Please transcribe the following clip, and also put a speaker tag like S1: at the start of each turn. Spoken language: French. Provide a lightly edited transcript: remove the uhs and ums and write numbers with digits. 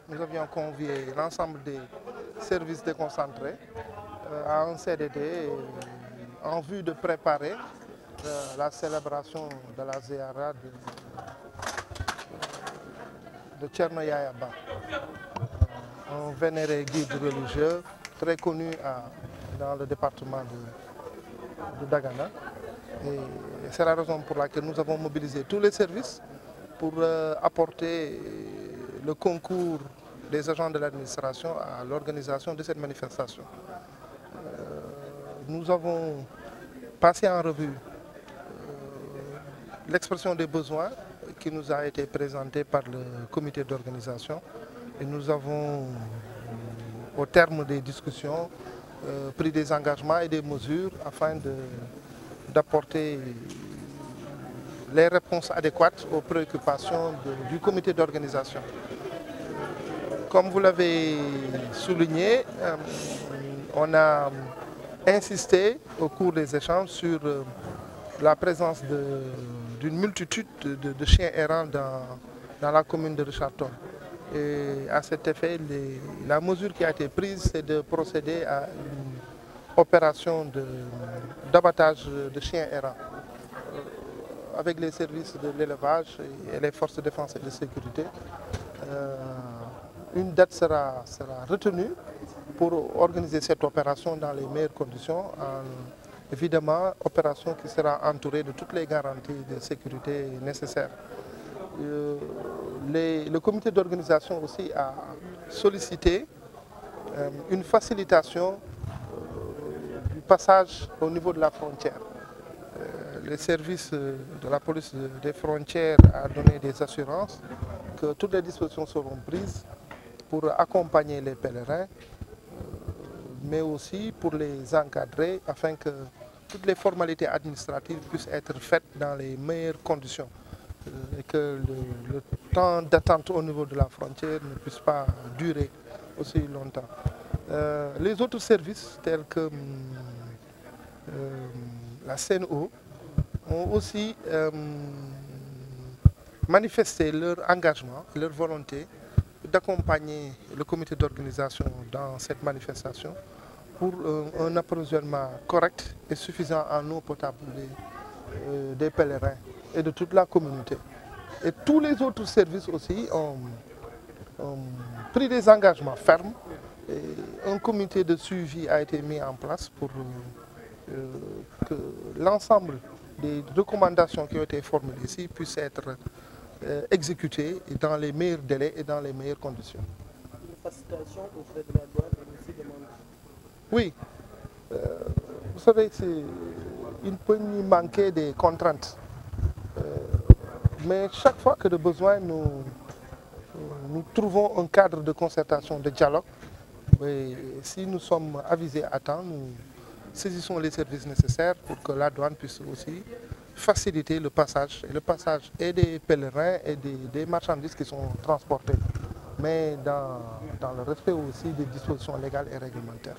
S1: nous avions convié l'ensemble des services déconcentrés à un CDD en vue de préparer la célébration de la Ziyara de Thierno Yaya Ba, un vénéré guide religieux très connu dans le département de Dagana. Et c'est la raison pour laquelle nous avons mobilisé tous les services pour apporter le concours des agents de l'administration à l'organisation de cette manifestation. Nous avons passé en revue l'expression des besoins qui nous a été présentée par le comité d'organisation et nous avons, au terme des discussions, pris des engagements et des mesures afin d'apporter les réponses adéquates aux préoccupations du comité d'organisation. Comme vous l'avez souligné, on a insisté au cours des échanges sur la présence d'une multitude de chiens errants dans la commune de Richard-Toll. Et à cet effet, la mesure qui a été prise, c'est de procéder à une opération d'abattage de chiens errants avec les services de l'élevage et les forces de défense et de sécurité. Une date sera retenue pour organiser cette opération dans les meilleures conditions. Évidemment, opération qui sera entourée de toutes les garanties de sécurité nécessaires. Le comité d'organisation aussi a sollicité une facilitation du passage au niveau de la frontière. Les services de la police des frontières a donné des assurances que toutes les dispositions seront prises pour accompagner les pèlerins, mais aussi pour les encadrer afin que toutes les formalités administratives puissent être faites dans les meilleures conditions et que le temps d'attente au niveau de la frontière ne puisse pas durer aussi longtemps. Les autres services tels que la CNO ont aussi manifesté leur engagement, leur volonté d'accompagner le comité d'organisation dans cette manifestation pour un approvisionnement correct et suffisant en eau potable des pèlerins et de toute la communauté. Et tous les autres services aussi ont pris des engagements fermes. Et un comité de suivi a été mis en place pour que l'ensemble des recommandations qui ont été formulées ici puissent être exécutées dans les meilleurs délais et dans les meilleures conditions.
S2: Une facilitation auprès de la douane est aussi demandée.
S1: Oui, vous savez, il peut nous manquer des contraintes. Mais chaque fois que de besoin, nous trouvons un cadre de concertation, de dialogue. Et si nous sommes avisés à temps, nous saisissons les services nécessaires pour que la douane puisse aussi faciliter le passage et des pèlerins et des marchandises qui sont transportées, mais dans le respect aussi des dispositions légales et réglementaires.